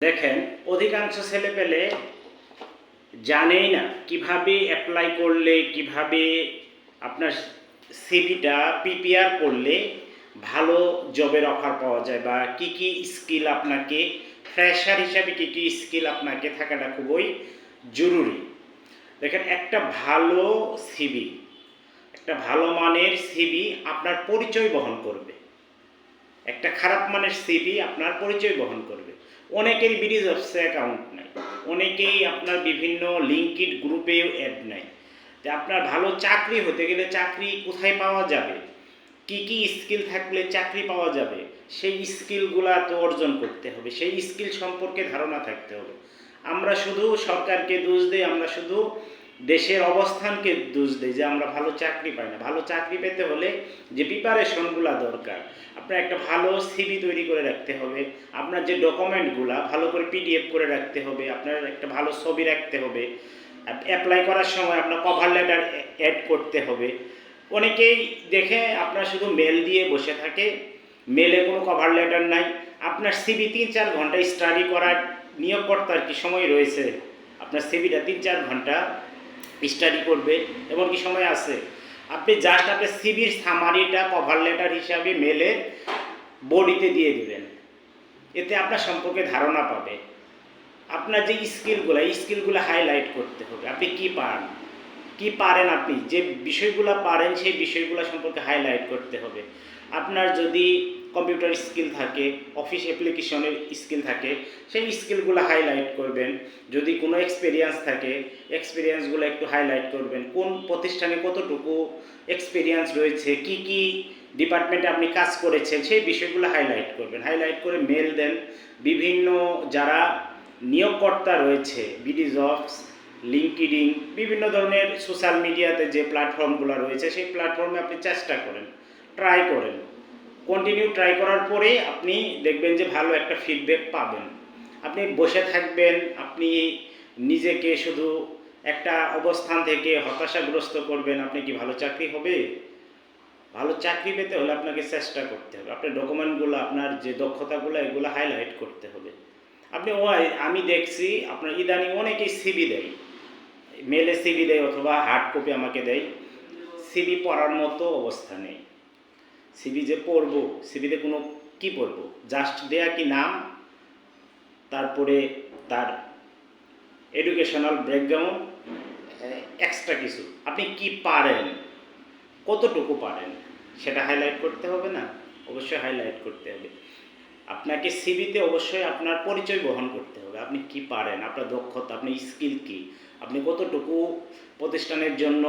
দেখেন, অধিকাংশ ছেলেপেলে জানেই না কিভাবে অ্যাপ্লাই করলে, কিভাবে আপনার সিভিটা প্রিপেয়ার করলে ভালো জবের অফার পাওয়া যায়, বা কি কি স্কিল আপনাকে ফ্রেশার হিসাবে কি কি স্কিল আপনাকে থাকাটা খুবই জরুরি। দেখেন, একটা ভালো সিভি, একটা ভালো মানের সিভি আপনার পরিচয় বহন করবে। একটা খারাপ মানের সিভি আপনার পরিচয় বহন করবে। অনেকেরই বিডি জবসে অ্যাকাউন্ট নাই, অনেকেই আপনার বিভিন্ন লিঙ্কড গ্রুপেও অ্যাড নাই। তো আপনার ভালো চাকরি হতে গেলে চাকরি কোথায় পাওয়া যাবে, কি কি স্কিল থাকলে চাকরি পাওয়া যাবে, সেই স্কিলগুলা তো অর্জন করতে হবে, সেই স্কিল সম্পর্কে ধারণা থাকতে হবে। আমরা শুধু সরকারকে দোষ দিই, আমরা শুধু দেশের অবস্থানকে দোষ দিই যে আমরা ভালো চাকরি পাই না। ভালো চাকরি পেতে হলে যে প্রিপারেশনগুলো দরকার, আপনার একটা ভালো সিভি তৈরি করে রাখতে হবে, আপনার যে ডকুমেন্টগুলো ভালো করে পিডিএফ করে রাখতে হবে, আপনার একটা ভালো ছবি রাখতে হবে, অ্যাপ্লাই করার সময় আপনার কভার লেটার অ্যাড করতে হবে। অনেকেই দেখে আপনার শুধু মেল দিয়ে বসে থাকে, মেলে কোনো কভার লেটার নাই। আপনার সিভি 3-4 ঘন্টা স্টাডি করার নিয়োগকর্তার কি সময় রয়েছে? আপনার সিভিটা 3-4 ঘন্টা স্টাডি করবে এমন কি সময় আছে? আপনি জাস্ট আপনার সিভির সামারিটা কভার লেটার হিসাবে মেলে বডিতে দিয়ে দেবেন, এতে আপনার সম্পর্কে ধারণা পাবে। আপনার যে স্কিলগুলো হাইলাইট করতে হবে। আপনি কি পারেন, আপনি যে বিষয়গুলো পারেন সেই বিষয়গুলো সম্পর্কে হাইলাইট করতে হবে। আপনার যদি কম্পিউটার স্কিল থাকে, অফিস অ্যাপ্লিকেশনের স্কিল থাকে, সেই স্কিলগুলো হাইলাইট করবেন। যদি কোনো এক্সপিরিয়েন্স থাকে, এক্সপিরিয়েন্সগুলো একটু হাইলাইট করবেন। কোন প্রতিষ্ঠানে কতটুকু এক্সপিরিয়েন্স রয়েছে, কি কি ডিপার্টমেন্টে আপনি কাজ করেছেন, সেই বিষয়গুলো হাইলাইট করবেন। হাইলাইট করে মেল দেন। বিভিন্ন যারা নিয়োগকর্তা রয়েছে, বিডি জবস, লিঙ্কডিন, বিভিন্ন ধরনের সোশ্যাল মিডিয়াতে যে প্ল্যাটফর্মগুলো রয়েছে, সেই প্ল্যাটফর্মে আপনি চেষ্টা করেন, ট্রাই করেন। কন্টিনিউ ট্রাই করার পরে আপনি দেখবেন যে ভালো একটা ফিডব্যাক পাবেন। আপনি বসে থাকবেন, আপনি নিজেকে শুধু একটা অবস্থান থেকে হতাশাগ্রস্ত করবেন, আপনি কি ভালো চাকরি হবে? ভালো চাকরি পেতে হলে আপনাকে চেষ্টা করতে হবে। আপনার ডকুমেন্টগুলো, আপনার যে দক্ষতাগুলো, এগুলো হাইলাইট করতে হবে। আমি দেখছি আপনার ইদানিং অনেকেই সিভি দেয়, মেলে সিভি দেয় অথবা হার্ড কপি আমাকে দেয়। সিভি পড়ার মতো অবস্থা নেই। সিভি যে পড়বো, সিভিতে কোনো কি পড়বো? জাস্ট দেয়া কি নাম, তারপরে তার এডুকেশনাল ব্যাকগ্রাউন্ড, এক্সট্রা কিছু। আপনি কি পারেন, কতটুকু পারেন, সেটা হাইলাইট করতে হবে না? অবশ্যই হাইলাইট করতে হবে। আপনাকে সিভিতে অবশ্যই আপনার পরিচয় বহন করতে হবে। আপনি কি পারেন, আপনার দক্ষতা, আপনার স্কিল কি, আপনি কতটুকু প্রতিষ্ঠানের জন্য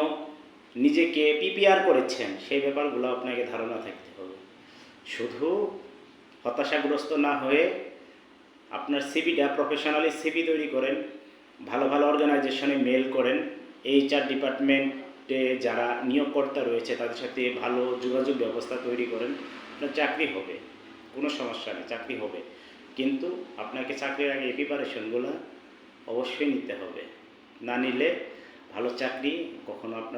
নিজেকে প্রিপেয়ার করেছেন, সেই ব্যাপারগুলো আপনাকে ধারণা থাকতে হবে। শুধু হতাশাগ্রস্ত না হয়ে আপনার সিভিটা প্রফেশনালি সিভি তৈরি করেন, ভালো ভালো অর্গানাইজেশনে মেল করেন, এইচআর ডিপার্টমেন্টে যারা নিয়োগকর্তা রয়েছে তাদের সাথে ভালো যোগাযোগ ব্যবস্থা তৈরি করেন। আপনার চাকরি হবে, কোনো সমস্যা নেই, চাকরি হবে। কিন্তু আপনাকে চাকরির আগে এই প্রিপারেশনগুলো অবশ্যই নিতে হবে। না নিলে ভালো চাকরি কখনো আপনার